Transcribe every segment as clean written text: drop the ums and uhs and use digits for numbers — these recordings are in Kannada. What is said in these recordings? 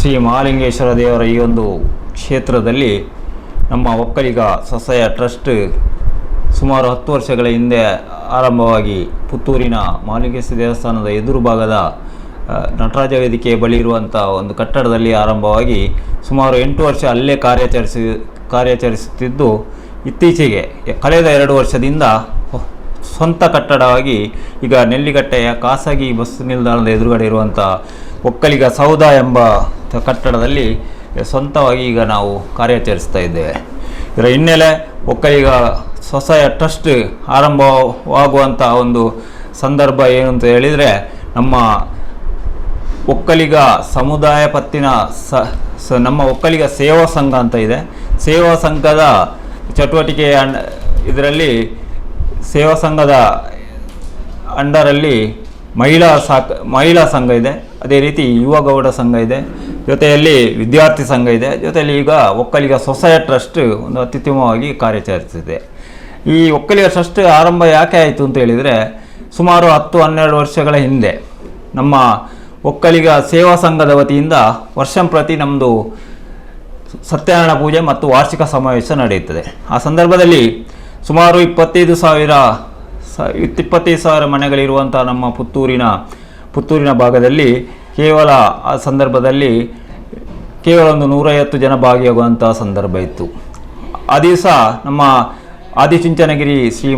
ಶ್ರೀ ಮಹಾಲಿಂಗೇಶ್ವರ ದೇವರ ಈ ಒಂದು ಕ್ಷೇತ್ರದಲ್ಲಿ ನಮ್ಮ ಒಕ್ಕಲಿಗ ಸ್ವಸಹಾಯ ಟ್ರಸ್ಟ್ ಸುಮಾರು 10 ವರ್ಷಗಳ ಹಿಂದೆ ಆರಂಭವಾಗಿ ಪುತ್ತೂರಿನ ಮಹಾಲಿಂಗೇಶ್ವರ ದೇವಸ್ಥಾನದ ಎದುರು ಭಾಗದ ನಟರಾಜ ವೇದಿಕೆ ಬಳಿ ಇರುವಂಥ ಒಂದು ಕಟ್ಟಡದಲ್ಲಿ ಆರಂಭವಾಗಿ ಸುಮಾರು 8 ವರ್ಷ ಅಲ್ಲೇ ಕಾರ್ಯಾಚರಿಸುತ್ತಿದ್ದು, ಇತ್ತೀಚೆಗೆ ಕಳೆದ 2 ವರ್ಷದಿಂದ ಸ್ವಂತ ಕಟ್ಟಡವಾಗಿ ಈಗ ನೆಲ್ಲಿಗಟ್ಟೆಯ ಖಾಸಗಿ ಬಸ್ ನಿಲ್ದಾಣದ ಎದುರುಗಡೆ ಇರುವಂಥ ಒಕ್ಕಲಿಗ ಸೌಧ ಎಂಬ ಕಟ್ಟಡದಲ್ಲಿ ಸ್ವಂತವಾಗಿ ಈಗ ನಾವು ಕಾರ್ಯಾಚರಿಸ್ತಾ ಇದ್ದೇವೆ. ಇದರ ಹಿನ್ನೆಲೆ ಒಕ್ಕಲಿಗ ಸ್ವಸಹಾಯ ಟ್ರಸ್ಟ್ ಆರಂಭವಾಗುವಂಥ ಒಂದು ಸಂದರ್ಭ ಏನು ಅಂತ ಹೇಳಿದರೆ, ನಮ್ಮ ಒಕ್ಕಲಿಗ ಸಮುದಾಯ ಪತ್ತಿನ ನಮ್ಮ ಒಕ್ಕಲಿಗ ಸೇವಾ ಸಂಘ ಅಂತ ಇದೆ. ಸೇವಾ ಸಂಘದ ಚಟುವಟಿಕೆಯ ಇದರಲ್ಲಿ ಸೇವಾ ಸಂಘದ ಅಂಡರಲ್ಲಿ ಮಹಿಳಾ ಸಂಘ ಇದೆ, ಅದೇ ರೀತಿ ಯುವ ಗೌಡ ಸಂಘ ಇದೆ, ಜೊತೆಯಲ್ಲಿ ವಿದ್ಯಾರ್ಥಿ ಸಂಘ ಇದೆ, ಜೊತೆಯಲ್ಲಿ ಈಗ ಒಕ್ಕಲಿಗ ಸ್ವಸಹಾಯ ಟ್ರಸ್ಟ್ ಒಂದು ಅತ್ಯುತ್ತಮವಾಗಿ ಕಾರ್ಯಾಚರಿಸಿದೆ. ಈ ಒಕ್ಕಲಿಗ ಟ್ರಸ್ಟ್ ಆರಂಭ ಯಾಕೆ ಆಯಿತು ಅಂತ ಹೇಳಿದರೆ, ಸುಮಾರು 10-12 ವರ್ಷಗಳ ಹಿಂದೆ ನಮ್ಮ ಒಕ್ಕಲಿಗ ಸೇವಾ ಸಂಘದ ವತಿಯಿಂದ ವರ್ಷಂಪ್ರತಿ ನಮ್ಮದು ಸತ್ಯನಾರಾಯಣ ಪೂಜೆ ಮತ್ತು ವಾರ್ಷಿಕ ಸಮಾವೇಶ ನಡೆಯುತ್ತದೆ. ಆ ಸಂದರ್ಭದಲ್ಲಿ ಸುಮಾರು 25,000 ಮನೆಗಳಿರುವಂಥ ನಮ್ಮ ಪುತ್ತೂರಿನ ಭಾಗದಲ್ಲಿ ಕೇವಲ ಆ ಸಂದರ್ಭದಲ್ಲಿ ಕೇವಲ ಒಂದು 150 ಜನ ಭಾಗಿಯಾಗುವಂಥ ಸಂದರ್ಭ ಇತ್ತು. ಆ ದಿವಸ ನಮ್ಮ ಆದಿಚುಂಚನಗಿರಿ ಶ್ರೀ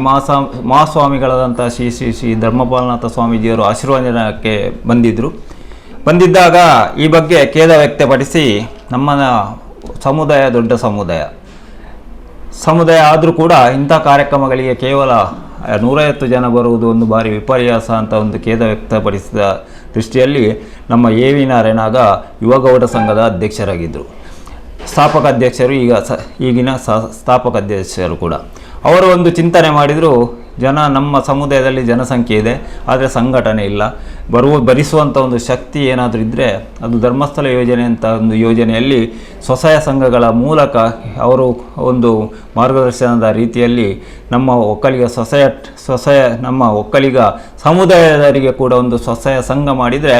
ಮಹಾಸ್ವಾಮಿಗಳಾದಂಥ ಶ್ರೀ ಶ್ರೀ ಶ್ರೀ ಧರ್ಮಪಾಲನಾಥ ಸ್ವಾಮೀಜಿಯವರು ಆಶೀರ್ವಾದಕ್ಕೆ ಬಂದಿದ್ದಾಗ ಈ ಬಗ್ಗೆ ಖೇದ ವ್ಯಕ್ತಪಡಿಸಿ, ನಮ್ಮ ಸಮುದಾಯ ದೊಡ್ಡ ಸಮುದಾಯ ಆದರೂ ಕೂಡ ಇಂಥ ಕಾರ್ಯಕ್ರಮಗಳಿಗೆ ಕೇವಲ 150 ಜನ ಬರುವುದು ಒಂದು ಬಾರಿ ವಿಪರ್ಯಾಸ ಅಂತ ಒಂದು ಖೇದ ವ್ಯಕ್ತಪಡಿಸಿದ ದೃಷ್ಟಿಯಲ್ಲಿ ನಮ್ಮ ಎ.ವಿ. ನಾರಾಯಣಾಗ ಯುವಗೌಡ ಸಂಘದ ಅಧ್ಯಕ್ಷರಾಗಿದ್ದರು. ಸ್ಥಾಪಕ ಅಧ್ಯಕ್ಷರು ಈಗಿನ ಸ್ಥಾಪಕ ಅಧ್ಯಕ್ಷರು ಕೂಡ. ಅವರು ಒಂದು ಚಿಂತನೆ ಮಾಡಿದರು, ನಮ್ಮ ಸಮುದಾಯದಲ್ಲಿ ಜನಸಂಖ್ಯೆ ಇದೆ, ಆದರೆ ಸಂಘಟನೆ ಇಲ್ಲ, ಭರಿಸುವಂಥ ಒಂದು ಶಕ್ತಿ ಏನಾದರೂ ಇದ್ದರೆ ಅದು ಧರ್ಮಸ್ಥಳ ಯೋಜನೆ ಅಂತ ಒಂದು ಯೋಜನೆಯಲ್ಲಿ ಸ್ವಸಹಾಯ ಸಂಘಗಳ ಮೂಲಕ ಅವರು ಒಂದು ಮಾರ್ಗದರ್ಶನದ ರೀತಿಯಲ್ಲಿ ನಮ್ಮ ಒಕ್ಕಲಿಗ ನಮ್ಮ ಒಕ್ಕಲಿಗ ಸಮುದಾಯದವರಿಗೆ ಕೂಡ ಒಂದು ಸ್ವಸಹಾಯ ಸಂಘ ಮಾಡಿದರೆ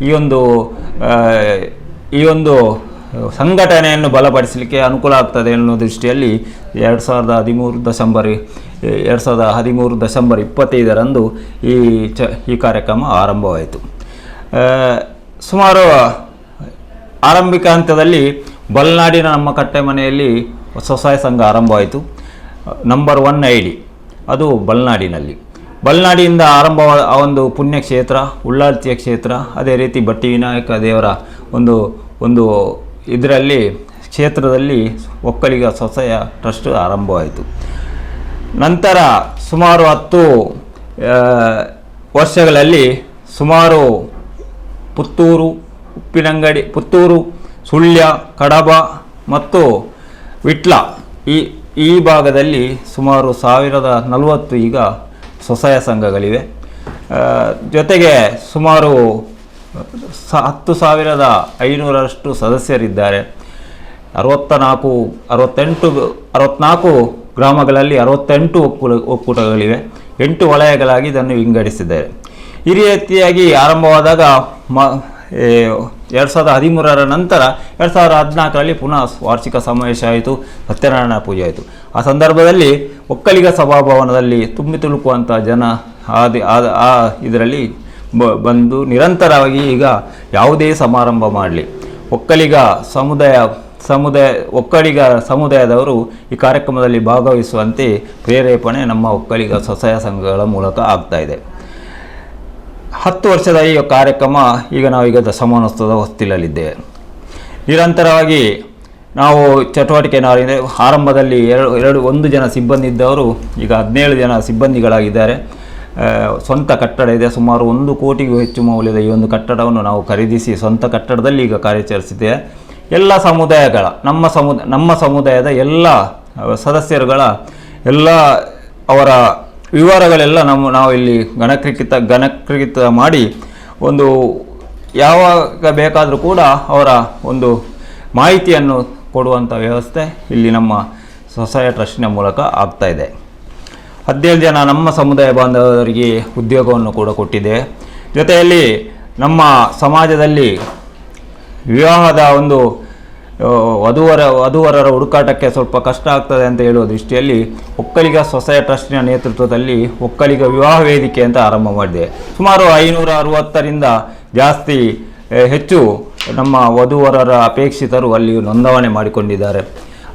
ಈ ಒಂದು ಸಂಘಟನೆಯನ್ನು ಬಲಪಡಿಸಲಿಕ್ಕೆ ಅನುಕೂಲ ಆಗ್ತದೆ ಅನ್ನೋ ದೃಷ್ಟಿಯಲ್ಲಿ 2013 ಡಿಸೆಂಬರ್ 25ರಂದು ಈ ಕಾರ್ಯಕ್ರಮ ಆರಂಭವಾಯಿತು. ಸುಮಾರು ಆರಂಭಿಕ ಹಂತದಲ್ಲಿ ಬಲ್ನಾಡಿನ ನಮ್ಮ ಕಟ್ಟೆ ಮನೆಯಲ್ಲಿ ಸ್ವಸಹಾಯ ಸಂಘ ಆರಂಭವಾಯಿತು. ನಂಬರ್ 1 ಐಡಿ ಅದು ಬಲ್ನಾಡಿಯಿಂದ ಆರಂಭವಾದ ಆ ಒಂದು ಪುಣ್ಯಕ್ಷೇತ್ರ, ಉಳ್ಳಾಲ್ತಿಯ ಕ್ಷೇತ್ರ, ಅದೇ ರೀತಿ ಬಟ್ಟಿ ವಿನಾಯಕ ದೇವರ ಒಂದು ಇದರಲ್ಲಿ ಕ್ಷೇತ್ರದಲ್ಲಿ ಒಕ್ಕಲಿಗ ಸ್ವಸಹಾಯ ಟ್ರಸ್ಟ್ ಆರಂಭವಾಯಿತು. ನಂತರ ಸುಮಾರು 10 ವರ್ಷಗಳಲ್ಲಿ ಸುಮಾರು ಪುತ್ತೂರು, ಉಪ್ಪಿನಂಗಡಿ, ಪುತ್ತೂರು, ಸುಳ್ಯ, ಕಡಬ ಮತ್ತು ವಿಟ್ಲ ಈ ಭಾಗದಲ್ಲಿ ಸುಮಾರು 1040 ಈಗ ಸ್ವಸಹಾಯ ಸಂಘಗಳಿವೆ. ಜೊತೆಗೆ ಸುಮಾರು 10,500ರಷ್ಟು ಸದಸ್ಯರಿದ್ದಾರೆ. 64 ಗ್ರಾಮಗಳಲ್ಲಿ 68 ಒಕ್ಕೂಟಗಳಿವೆ. 8 ವಲಯಗಳಾಗಿ ಇದನ್ನು ವಿಂಗಡಿಸಿದ್ದಾರೆ. ಈ ರೀತಿಯಾಗಿ ಆರಂಭವಾದಾಗ 2013ರ ನಂತರ 2014ರಲ್ಲಿ ಪುನಃ ವಾರ್ಷಿಕ ಸಮಾವೇಶ ಆಯಿತು, ಸತ್ಯನಾರಾಯಣ ಪೂಜೆ ಆಯಿತು. ಆ ಸಂದರ್ಭದಲ್ಲಿ ಒಕ್ಕಲಿಗ ಸಭಾಭವನದಲ್ಲಿ ತುಂಬಿ ತುಳುಕುವಂಥ ಜನ ಇದರಲ್ಲಿ ಬಂದು ನಿರಂತರವಾಗಿ ಈಗ ಯಾವುದೇ ಸಮಾರಂಭ ಮಾಡಲಿ ಒಕ್ಕಲಿಗ ಸಮುದಾಯದವರು ಈ ಕಾರ್ಯಕ್ರಮದಲ್ಲಿ ಭಾಗವಹಿಸುವಂತೆ ಪ್ರೇರೇಪಣೆ ನಮ್ಮ ಒಕ್ಕಲಿಗ ಸ್ವಸಹಾಯ ಸಂಘಗಳ ಮೂಲಕ ಆಗ್ತಾ ಇದೆ. 10 ವರ್ಷದ ಈ ಕಾರ್ಯಕ್ರಮ ನಾವೀಗ ದಶಮಾನೋತ್ಸವದ ಹೊಸ್ತಿಲಲ್ಲಿದ್ದೇವೆ. ನಿರಂತರವಾಗಿ ನಾವು ಚಟುವಟಿಕೆ ಆರಂಭದಲ್ಲಿ 1 ಜನ ಸಿಬ್ಬಂದಿ ಇದ್ದವರು ಈಗ 17 ಜನ ಸಿಬ್ಬಂದಿಗಳಾಗಿದ್ದಾರೆ. ಸ್ವಂತ ಕಟ್ಟಡ ಇದೆ. ಸುಮಾರು 1 ಕೋಟಿಗೂ ಹೆಚ್ಚು ಮೌಲ್ಯದ ಈ ಒಂದು ಕಟ್ಟಡವನ್ನು ನಾವು ಖರೀದಿಸಿ ಸ್ವಂತ ಕಟ್ಟಡದಲ್ಲಿ ಈಗ ಕಾರ್ಯಾಚರಿಸಿದ್ದೇವೆ. ಎಲ್ಲ ಸಮುದಾಯಗಳ ನಮ್ಮ ಸಮುದಾಯದ ಎಲ್ಲ ಸದಸ್ಯರುಗಳ ಎಲ್ಲ ಅವರ ವಿವರಗಳೆಲ್ಲ ನಾವು ಇಲ್ಲಿ ಗಣಕೃತ ಮಾಡಿ ಒಂದು ಯಾವಾಗ ಬೇಕಾದರೂ ಕೂಡ ಅವರ ಒಂದು ಮಾಹಿತಿಯನ್ನು ಕೊಡುವಂಥ ವ್ಯವಸ್ಥೆ ಇಲ್ಲಿ ನಮ್ಮ ಸ್ವಸಹಾಯ ಟ್ರಸ್ಟಿನ ಮೂಲಕ ಆಗ್ತಾ ಇದೆ. 17 ಜನ ನಮ್ಮ ಸಮುದಾಯ ಬಾಂಧವರಿಗೆ ಉದ್ಯೋಗವನ್ನು ಕೂಡ ಕೊಟ್ಟಿದೆ. ಜೊತೆಯಲ್ಲಿ ನಮ್ಮ ಸಮಾಜದಲ್ಲಿ ವಿವಾಹದ ಒಂದು ವಧುವರರ ಹುಡುಕಾಟಕ್ಕೆ ಸ್ವಲ್ಪ ಕಷ್ಟ ಆಗ್ತದೆ ಅಂತ ಹೇಳುವ ದೃಷ್ಟಿಯಲ್ಲಿ ಒಕ್ಕಲಿಗ ಸ್ವಸಹಾಯ ಟ್ರಸ್ಟಿನ ನೇತೃತ್ವದಲ್ಲಿ ಒಕ್ಕಲಿಗ ವಿವಾಹ ವೇದಿಕೆ ಅಂತ ಆರಂಭ ಮಾಡಿದೆ. ಸುಮಾರು 560ರಿಂದ ಜಾಸ್ತಿ ಹೆಚ್ಚು ನಮ್ಮ ವಧುವರರ ಅಪೇಕ್ಷಿತರು ಅಲ್ಲಿ ನೋಂದಣಿ ಮಾಡಿಕೊಂಡಿದ್ದಾರೆ.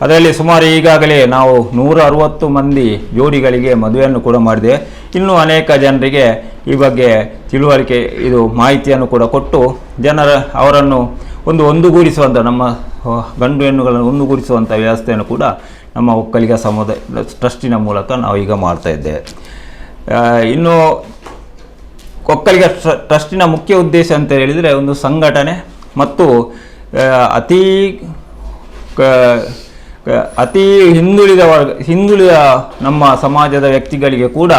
ಅದರಲ್ಲಿ ಸುಮಾರು ಈಗಾಗಲೇ ನಾವು 160 ಮಂದಿ ಜೋಡಿಗಳಿಗೆ ಮದುವೆಯನ್ನು ಕೂಡ ಮಾಡಿದೆ. ಇನ್ನೂ ಅನೇಕ ಜನರಿಗೆ ಈ ಬಗ್ಗೆ ತಿಳುವಳಿಕೆ ಮಾಹಿತಿಯನ್ನು ಕೂಡ ಕೊಟ್ಟು ಅವರನ್ನು ಒಂದುಗೂಡಿಸುವಂಥ ನಮ್ಮ ಗಂಡು ಹೆಣ್ಣುಗಳನ್ನು ಒಂದುಗೂಡಿಸುವಂಥ ವ್ಯವಸ್ಥೆಯನ್ನು ಕೂಡ ನಮ್ಮ ಒಕ್ಕಲಿಗ ಸಮುದಾಯ ಟ್ರಸ್ಟಿನ ಮೂಲಕ ನಾವು ಈಗ ಮಾಡ್ತಾ ಇದ್ದೇವೆ. ಇನ್ನು ಒಕ್ಕಲಿಗ ಟ್ರಸ್ಟಿನ ಮುಖ್ಯ ಉದ್ದೇಶ ಅಂತ ಹೇಳಿದರೆ ಒಂದು ಸಂಘಟನೆ ಮತ್ತು ಅತಿ ಹಿಂದುಳಿದ ನಮ್ಮ ಸಮಾಜದ ವ್ಯಕ್ತಿಗಳಿಗೆ ಕೂಡ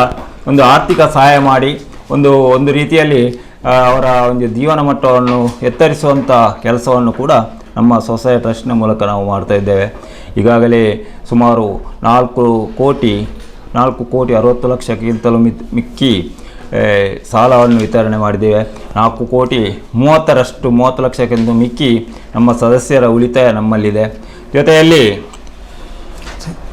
ಒಂದು ಆರ್ಥಿಕ ಸಹಾಯ ಮಾಡಿ ಒಂದು ರೀತಿಯಲ್ಲಿ ಅವರ ಒಂದು ಜೀವನ ಮಟ್ಟವನ್ನು ಎತ್ತರಿಸುವಂಥ ಕೆಲಸವನ್ನು ಕೂಡ ನಮ್ಮ ಸ್ವಸಹಾಯ ಟ್ರಸ್ಟ್ನ ಮೂಲಕ ನಾವು ಮಾಡ್ತಾ ಇದ್ದೇವೆ. ಈಗಾಗಲೇ ಸುಮಾರು 4,60,60,00,000ಕ್ಕಿಂತಲೂ ಮಿಕ್ಕಿ ಸಾಲವನ್ನು ವಿತರಣೆ ಮಾಡಿದ್ದೇವೆ. 4,30,30 ಲಕ್ಷಕ್ಕಿಂತ ಮಿಕ್ಕಿ ನಮ್ಮ ಸದಸ್ಯರ ಉಳಿತಾಯ ನಮ್ಮಲ್ಲಿದೆ. ಜೊತೆಯಲ್ಲಿ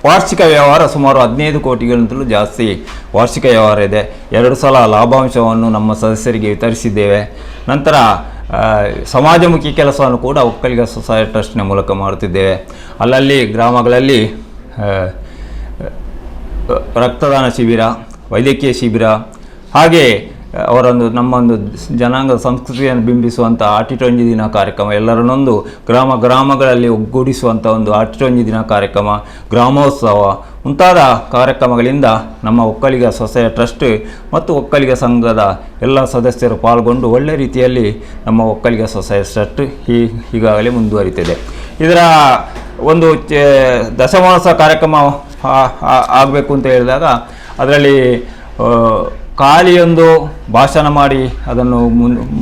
ವಾರ್ಷಿಕ ವ್ಯವಹಾರ ಸುಮಾರು 15 ಕೋಟಿಗಿಂತಲೂ ಜಾಸ್ತಿ ವಾರ್ಷಿಕ ವ್ಯವಹಾರ ಇದೆ. 2 ಸಲ ಲಾಭಾಂಶವನ್ನು ನಮ್ಮ ಸದಸ್ಯರಿಗೆ ವಿತರಿಸಿದ್ದೇವೆ. ನಂತರ ಸಮಾಜಮುಖಿ ಕೆಲಸವನ್ನು ಕೂಡ ಒಕ್ಕಲಿಗ ಸ್ವಸಹಾಯ ಟ್ರಸ್ಟ್ನ ಮೂಲಕ ಮಾಡುತ್ತಿದ್ದೇವೆ. ಅಲ್ಲಲ್ಲಿ ಗ್ರಾಮಗಳಲ್ಲಿ ರಕ್ತದಾನ ಶಿಬಿರ, ವೈದ್ಯಕೀಯ ಶಿಬಿರ, ಹಾಗೆ ನಮ್ಮೊಂದು ಜನಾಂಗದ ಸಂಸ್ಕೃತಿಯನ್ನು ಬಿಂಬಿಸುವಂಥ ಆಟಿಟೊಂಜಿ ದಿನ ಕಾರ್ಯಕ್ರಮ, ಎಲ್ಲರನ್ನೊಂದು ಗ್ರಾಮಗಳಲ್ಲಿ ಒಗ್ಗೂಡಿಸುವಂಥ ಒಂದು ಆಟಿಟೊಂಜಿ ದಿನ ಕಾರ್ಯಕ್ರಮ, ಗ್ರಾಮೋತ್ಸವ ಮುಂತಾದ ಕಾರ್ಯಕ್ರಮಗಳಿಂದ ನಮ್ಮ ಒಕ್ಕಲಿಗ ಸ್ವಸಹಾಯ ಟ್ರಸ್ಟ್ ಮತ್ತು ಒಕ್ಕಲಿಗ ಸಂಘದ ಎಲ್ಲ ಸದಸ್ಯರು ಪಾಲ್ಗೊಂಡು ಒಳ್ಳೆ ರೀತಿಯಲ್ಲಿ ನಮ್ಮ ಒಕ್ಕಲಿಗ ಸ್ವಸಹಾಯ ಟ್ರಸ್ಟ್ ಈಗಾಗಲೇ ಮುಂದುವರಿತಿದೆ. ಇದರ ಒಂದು ದಶಮಾನೋತ್ಸವ ಕಾರ್ಯಕ್ರಮ ಆಗಬೇಕು ಅಂತ ಹೇಳಿದಾಗ ಅದರಲ್ಲಿ ಖಾಲಿಯೊಂದು ಭಾಷಣ ಮಾಡಿ ಅದನ್ನು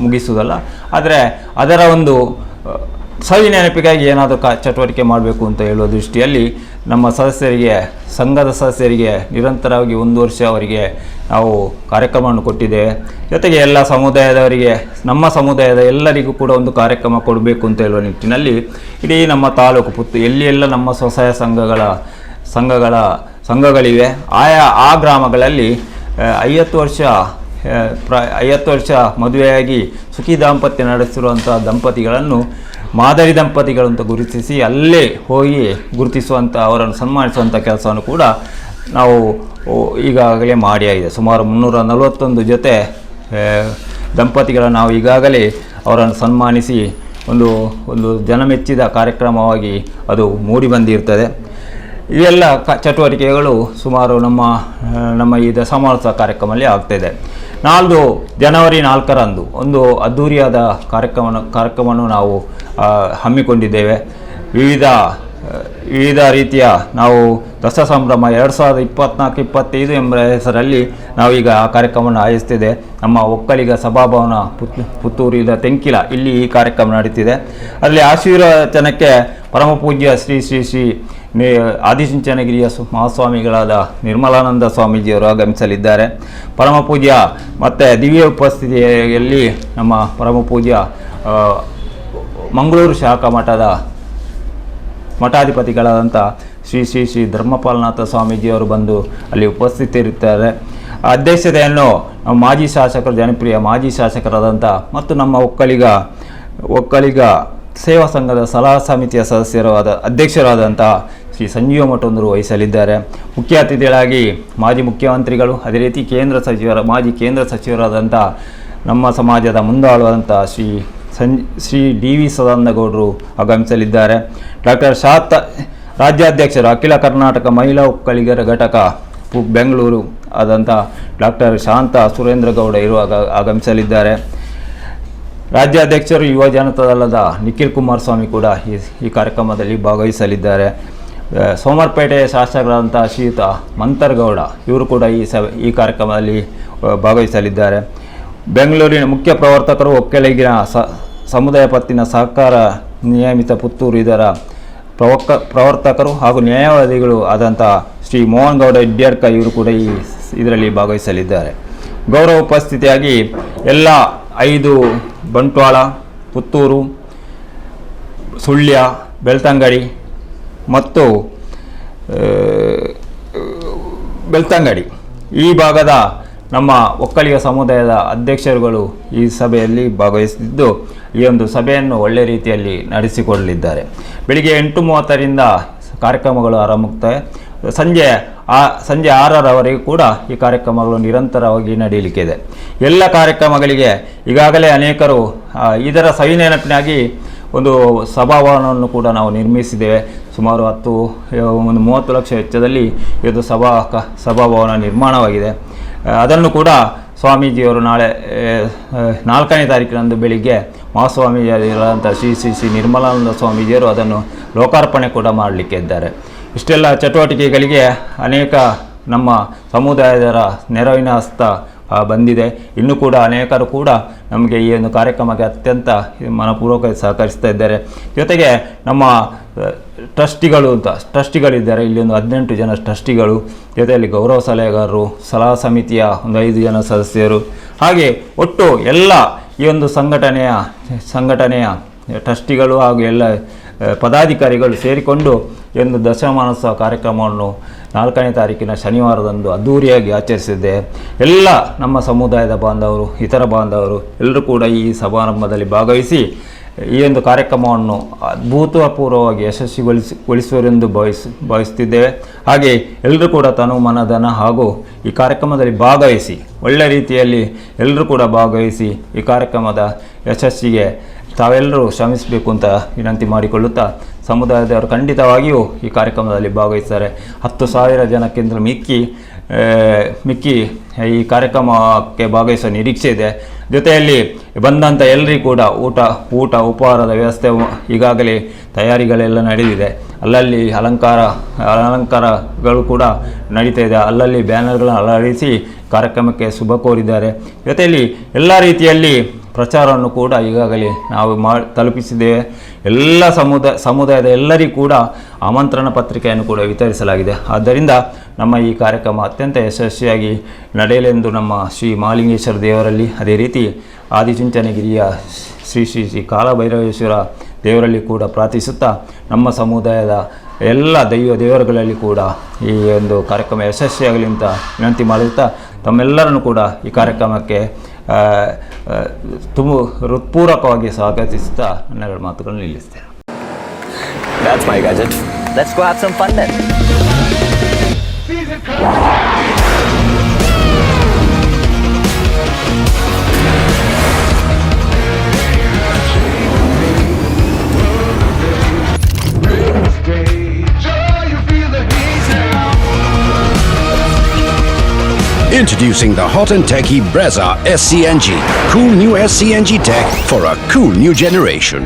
ಮುಗಿಸುವುದಲ್ಲ, ಆದರೆ ಅದರ ಒಂದು ಸವಿ ನೆನಪಿಗಾಗಿ ಏನಾದರೂ ಚಟುವಟಿಕೆ ಮಾಡಬೇಕು ಅಂತ ಹೇಳುವ ದೃಷ್ಟಿಯಲ್ಲಿ ನಮ್ಮ ಸಂಘದ ಸದಸ್ಯರಿಗೆ ನಿರಂತರವಾಗಿ 1 ವರ್ಷ ಅವರಿಗೆ ನಾವು ಕಾರ್ಯಕ್ರಮವನ್ನು ಕೊಟ್ಟಿದ್ದೇವೆ. ಜೊತೆಗೆ ಎಲ್ಲ ಸಮುದಾಯದವರಿಗೆ, ನಮ್ಮ ಸಮುದಾಯದ ಎಲ್ಲರಿಗೂ ಕೂಡ ಒಂದು ಕಾರ್ಯಕ್ರಮ ಕೊಡಬೇಕು ಅಂತ ಹೇಳುವ ನಿಟ್ಟಿನಲ್ಲಿ ಇಡೀ ನಮ್ಮ ತಾಲೂಕು ಎಲ್ಲ ನಮ್ಮ ಸ್ವಸಹಾಯ ಸಂಘಗಳಿವೆ. ಆ ಗ್ರಾಮಗಳಲ್ಲಿ 50 ವರ್ಷ ಮದುವೆಯಾಗಿ ಸುಖಿ ದಾಂಪತ್ಯ ನಡೆಸಿರುವಂಥ ದಂಪತಿಗಳನ್ನು ಮಾದರಿ ದಂಪತಿಗಳು ಅಂತ ಗುರುತಿಸಿ ಅಲ್ಲೇ ಹೋಗಿ ಗುರುತಿಸುವಂಥ, ಅವರನ್ನು ಸನ್ಮಾನಿಸುವಂಥ ಕೆಲಸವನ್ನು ಕೂಡ ನಾವು ಈಗಾಗಲೇ ಮಾಡಿಯಾಗಿದೆ. ಸುಮಾರು 341 ಜೊತೆ ದಂಪತಿಗಳನ್ನು ನಾವು ಈಗಾಗಲೇ ಅವರನ್ನು ಸನ್ಮಾನಿಸಿ ಒಂದು ಜನಮೆಚ್ಚಿದ ಕಾರ್ಯಕ್ರಮವಾಗಿ ಅದು ಮೂಡಿ ಬಂದಿರ್ತದೆ. ಇವೆಲ್ಲ ಚಟುವಟಿಕೆಗಳು ಸುಮಾರು ನಮ್ಮ ಈ ದಶಮಾನೋತ್ಸವ ಕಾರ್ಯಕ್ರಮದಲ್ಲಿ ಆಗ್ತಾಯಿದೆ. ನಾಲ್ದು ಜನವರಿ 4ರಂದು ಒಂದು ಅದ್ಧೂರಿಯಾದ ಕಾರ್ಯಕ್ರಮವನ್ನು ನಾವು ಹಮ್ಮಿಕೊಂಡಿದ್ದೇವೆ. ವಿವಿಧ ರೀತಿಯ ನಾವು ದಸರಾ ಸಂಭ್ರಮ 2024-25 ಎಂಬ ಹೆಸರಲ್ಲಿ ನಾವೀಗ ಆ ಕಾರ್ಯಕ್ರಮವನ್ನು ಆಯೋಜಿಸ್ತಿದೆ. ನಮ್ಮ ಒಕ್ಕಲಿಗ ಸಭಾಭವನ ಪುತ್ತೂರಿದ ತೆಂಕಿಲ ಇಲ್ಲಿ ಈ ಕಾರ್ಯಕ್ರಮ ನಡೀತಿದೆ. ಅಲ್ಲಿ ಆಶೀರ್ವಚನಕ್ಕೆ ಪರಮ ಪೂಜ್ಯ ಶ್ರೀ ಆದಿಚುಂಚನಗಿರಿಯ ಮಹಾಸ್ವಾಮಿಗಳಾದ ನಿರ್ಮಲಾನಂದ ಸ್ವಾಮೀಜಿಯವರು ಆಗಮಿಸಲಿದ್ದಾರೆ. ಪರಮ ಪೂಜ್ಯ ಮತ್ತು ದಿವ್ಯ ಉಪಸ್ಥಿತಿಯಲ್ಲಿ ನಮ್ಮ ಪರಮ ಪೂಜ್ಯ ಮಂಗಳೂರು ಶಾಖಾ ಮಠದ ಮಠಾಧಿಪತಿಗಳಾದಂಥ ಶ್ರೀ ಧರ್ಮಪಾಲನಾಥ ಸ್ವಾಮೀಜಿಯವರು ಬಂದು ಅಲ್ಲಿ ಉಪಸ್ಥಿತರಿರ್ತಾರೆ. ಅಧ್ಯಕ್ಷತೆಯನ್ನು ಮಾಜಿ ಶಾಸಕರು, ಜನಪ್ರಿಯ ಮಾಜಿ ಶಾಸಕರಾದಂಥ ಮತ್ತು ನಮ್ಮ ಒಕ್ಕಲಿಗ ಸೇವಾ ಸಂಘದ ಸಲಹಾ ಸಮಿತಿಯ ಅಧ್ಯಕ್ಷರಾದಂಥ ಶ್ರೀ ಸಂಜೀವ ಮಠಂದರು ವಹಿಸಲಿದ್ದಾರೆ. ಮುಖ್ಯ ಅತಿಥಿಗಳಾಗಿ ಮಾಜಿ ಮುಖ್ಯಮಂತ್ರಿಗಳು, ಅದೇ ರೀತಿ ಮಾಜಿ ಕೇಂದ್ರ ಸಚಿವರಾದಂಥ ನಮ್ಮ ಸಮಾಜದ ಮುಂದಾಳುವಂಥ ಶ್ರೀ ಡಿ ವಿ ಸದಾನಂದಗೌಡರು ಆಗಮಿಸಲಿದ್ದಾರೆ. ಡಾಕ್ಟರ್ ರಾಜ್ಯಾಧ್ಯಕ್ಷರು ಅಖಿಲ ಕರ್ನಾಟಕ ಮಹಿಳಾ ಒಕ್ಕಲಿಗರ ಘಟಕ ಬೆಂಗಳೂರು ಆದಂಥ ಡಾಕ್ಟರ್ ಶಾಂತ ಸುರೇಂದ್ರ ಗೌಡ ಆಗಮಿಸಲಿದ್ದಾರೆ. ರಾಜ್ಯಾಧ್ಯಕ್ಷರು ಯುವ ಜನತಾದಳದ ನಿಖಿಲ್ ಕುಮಾರಸ್ವಾಮಿ ಕೂಡ ಈ ಕಾರ್ಯಕ್ರಮದಲ್ಲಿ ಭಾಗವಹಿಸಲಿದ್ದಾರೆ. ಸೋಮವಾರಪೇಟೆಯ ಶಾಸಕರಾದಂಥ ಶ್ರೀಯುತ ಮಂತರ್ಗೌಡ ಇವರು ಕೂಡ ಈ ಕಾರ್ಯಕ್ರಮದಲ್ಲಿ ಭಾಗವಹಿಸಲಿದ್ದಾರೆ. ಬೆಂಗಳೂರಿನ ಮುಖ್ಯ ಪ್ರವರ್ತಕರು, ಒಕ್ಕಲಿಗಿನ ಸಮುದಾಯ ಪತ್ತಿನ ಸಹಕಾರ ನಿಯಮಿತ ಪುತ್ತೂರು ಇದರ ಪ್ರವರ್ತಕರು ಹಾಗೂ ನ್ಯಾಯವಾದಿಗಳು ಆದಂಥ ಶ್ರೀ ಮೋಹನ್ ಗೌಡ ಇಡ್ಯರ್ಕ ಇವರು ಕೂಡ ಇದರಲ್ಲಿ ಭಾಗವಹಿಸಲಿದ್ದಾರೆ. ಗೌರವ ಉಪಸ್ಥಿತಿಯಾಗಿ ಎಲ್ಲ 5 ಬಂಟ್ವಾಳ, ಪುತ್ತೂರು, ಸುಳ್ಯ, ಬೆಳ್ತಂಗಡಿ ಮತ್ತು ಬೆಳ್ತಂಗಡಿ ಈ ಭಾಗದ ನಮ್ಮ ಒಕ್ಕಲಿಗ ಸಮುದಾಯದ ಅಧ್ಯಕ್ಷರುಗಳು ಈ ಸಭೆಯಲ್ಲಿ ಭಾಗವಹಿಸಿದ್ದು ಈ ಒಂದು ಸಭೆಯನ್ನು ಒಳ್ಳೆ ರೀತಿಯಲ್ಲಿ ನಡೆಸಿಕೊಳ್ಳಲಿದ್ದಾರೆ. ಬೆಳಿಗ್ಗೆ 8:30ರಿಂದ ಕಾರ್ಯಕ್ರಮಗಳು ಆರಂಭವಾಗ್ತವೆ. ಸಂಜೆ 6ರವರೆಗೂ ಕೂಡ ಈ ಕಾರ್ಯಕ್ರಮಗಳು ನಿರಂತರವಾಗಿ ನಡೆಯಲಿಕ್ಕಿದೆ. ಎಲ್ಲ ಕಾರ್ಯಕ್ರಮಗಳಿಗೆ ಈಗಾಗಲೇ ಅನೇಕರು ಇದರ ಸವಿನೆನಪಿನಾಗಿ ಒಂದು ಸಭಾಭವನವನ್ನು ಕೂಡ ನಾವು ನಿರ್ಮಿಸಿದ್ದೇವೆ. ಸುಮಾರು 30 ಲಕ್ಷ ವೆಚ್ಚದಲ್ಲಿ ಇದು ಸಭಾಭವನ ನಿರ್ಮಾಣವಾಗಿದೆ. ಅದನ್ನು ಕೂಡ ಸ್ವಾಮೀಜಿಯವರು ನಾಳೆ 4ನೇ ತಾರೀಕಿನಂದು ಬೆಳಿಗ್ಗೆ ಮಹಾಸ್ವಾಮೀಜಿಯಾದಂಥ ಶ್ರೀ ನಿರ್ಮಲಾನಂದ ಸ್ವಾಮೀಜಿಯವರು ಅದನ್ನು ಲೋಕಾರ್ಪಣೆ ಕೂಡ ಮಾಡಲಿಕ್ಕೆ ಇದ್ದಾರೆ. ಇಷ್ಟೆಲ್ಲ ಚಟುವಟಿಕೆಗಳಿಗೆ ಅನೇಕ ನಮ್ಮ ಸಮುದಾಯದವರ ನೆರವಿನ ಹಸ್ತ ಬಂದಿದೆ. ಇನ್ನೂ ಕೂಡ ಅನೇಕರು ಕೂಡ ನಮಗೆ ಈ ಒಂದು ಕಾರ್ಯಕ್ರಮಕ್ಕೆ ಅತ್ಯಂತ ಮನಪೂರ್ವಕ ಸಹಕರಿಸ್ತಾ ಇದ್ದಾರೆ. ಜೊತೆಗೆ ನಮ್ಮ ಟ್ರಸ್ಟಿಗಳಿದ್ದಾರೆ. ಇಲ್ಲಿ ಒಂದು 18 ಜನ ಟ್ರಸ್ಟಿಗಳು, ಜೊತೆಯಲ್ಲಿ ಗೌರವ ಸಲಹೆಗಾರರು, ಸಲಹಾ ಸಮಿತಿಯ ಒಂದು 5 ಜನ ಸದಸ್ಯರು, ಹಾಗೆ ಒಟ್ಟು ಎಲ್ಲ ಈ ಒಂದು ಸಂಘಟನೆಯ ಟ್ರಸ್ಟಿಗಳು ಹಾಗೂ ಎಲ್ಲ ಪದಾಧಿಕಾರಿಗಳು ಸೇರಿಕೊಂಡು ಈ ಒಂದು ದಶಮಾನೋತ್ಸವ ಕಾರ್ಯಕ್ರಮವನ್ನು 4ನೇ ತಾರೀಕಿನ ಶನಿವಾರದಂದು ಅದ್ಧೂರಿಯಾಗಿ ಆಚರಿಸಿದ್ದೆ. ಎಲ್ಲ ನಮ್ಮ ಸಮುದಾಯದ ಬಾಂಧವರು, ಇತರ ಬಾಂಧವರು ಎಲ್ಲರೂ ಕೂಡ ಈ ಸಮಾರಂಭದಲ್ಲಿ ಭಾಗವಹಿಸಿ ಈ ಒಂದು ಕಾರ್ಯಕ್ರಮವನ್ನು ಅಭೂತಪೂರ್ವವಾಗಿ ಯಶಸ್ವಿಗೊಳಿಸುವರೆಂದು ಭಾವಿಸುತ್ತಿದ್ದೇವೆ. ಹಾಗೆ ಎಲ್ಲರೂ ಕೂಡ ತನು ಮನಧನ ಹಾಗೂ ಈ ಕಾರ್ಯಕ್ರಮದಲ್ಲಿ ಭಾಗವಹಿಸಿ ಒಳ್ಳೆ ರೀತಿಯಲ್ಲಿ ಎಲ್ಲರೂ ಕೂಡ ಭಾಗವಹಿಸಿ ಈ ಕಾರ್ಯಕ್ರಮದ ಯಶಸ್ಸಿಗೆ ತಾವೆಲ್ಲರೂ ಶ್ರಮಿಸಬೇಕು ಅಂತ ವಿನಂತಿ ಮಾಡಿಕೊಳ್ಳುತ್ತಾ, ಸಮುದಾಯದವರು ಖಂಡಿತವಾಗಿಯೂ ಈ ಕಾರ್ಯಕ್ರಮದಲ್ಲಿ ಭಾಗವಹಿಸ್ತಾರೆ. 10,000 ಜನಕ್ಕಿಂತ ಮಿಕ್ಕಿ ಈ ಕಾರ್ಯಕ್ರಮಕ್ಕೆ ಭಾಗವಹಿಸುವ ನಿರೀಕ್ಷೆ ಇದೆ. ಜೊತೆಯಲ್ಲಿ ಬಂದಂಥ ಎಲ್ಲರಿಗೂ ಕೂಡ ಊಟ ಉಪಹಾರದ ವ್ಯವಸ್ಥೆ ಈಗಾಗಲೇ ತಯಾರಿಗಳೆಲ್ಲ ನಡೆದಿದೆ. ಅಲ್ಲಲ್ಲಿ ಅಲಂಕಾರಗಳು ಕೂಡ ನಡೀತಾ ಇದೆ. ಅಲ್ಲಲ್ಲಿ ಬ್ಯಾನರ್ಗಳನ್ನು ಅಳವಡಿಸಿ ಕಾರ್ಯಕ್ರಮಕ್ಕೆ ಶುಭ ಕೋರಿದ್ದಾರೆ. ಜೊತೆಯಲ್ಲಿ ಎಲ್ಲ ರೀತಿಯಲ್ಲಿ ಪ್ರಚಾರವನ್ನು ಕೂಡ ಈಗಾಗಲೇ ನಾವು ತಲುಪಿಸಿದ್ದೇವೆ. ಎಲ್ಲ ಸಮುದಾಯದ ಎಲ್ಲರಿಗೂ ಕೂಡ ಆಮಂತ್ರಣ ಪತ್ರಿಕೆಯನ್ನು ಕೂಡ ವಿತರಿಸಲಾಗಿದೆ. ಆದ್ದರಿಂದ ನಮ್ಮ ಈ ಕಾರ್ಯಕ್ರಮ ಅತ್ಯಂತ ಯಶಸ್ವಿಯಾಗಿ ನಡೆಯಲೆಂದು ನಮ್ಮ ಶ್ರೀ ಮಹಾಲಿಂಗೇಶ್ವರ ದೇವರಲ್ಲಿ, ಅದೇ ರೀತಿ ಆದಿಚುಂಚನಗಿರಿಯ ಶ್ರೀ ಕಾಲಭೈರವೇಶ್ವರ ದೇವರಲ್ಲಿ ಕೂಡ ಪ್ರಾರ್ಥಿಸುತ್ತಾ, ನಮ್ಮ ಸಮುದಾಯದ ಎಲ್ಲ ದೇವರುಗಳಲ್ಲಿ ಕೂಡ ಈ ಒಂದು ಕಾರ್ಯಕ್ರಮ ಯಶಸ್ವಿಯಾಗಲಿ ಅಂತ ವಿನಂತಿ ಮಾಡುತ್ತಾ, ತಮ್ಮೆಲ್ಲರನ್ನು ಕೂಡ ಈ ಕಾರ್ಯಕ್ರಮಕ್ಕೆ ತುಂಬ ಹೃತ್ಪೂರ್ವಕವಾಗಿ ಸ್ವಾಗತಿಸುತ್ತಾ ನನ್ನೆರಡು ಮಾತುಗಳನ್ನು ನಿಲ್ಲಿಸ್ತೇನೆ. That's my gadget. Let's go have some fun then. Introducing the hot and techy Brezza SCNG. Cool new SCNG tech for a cool new generation.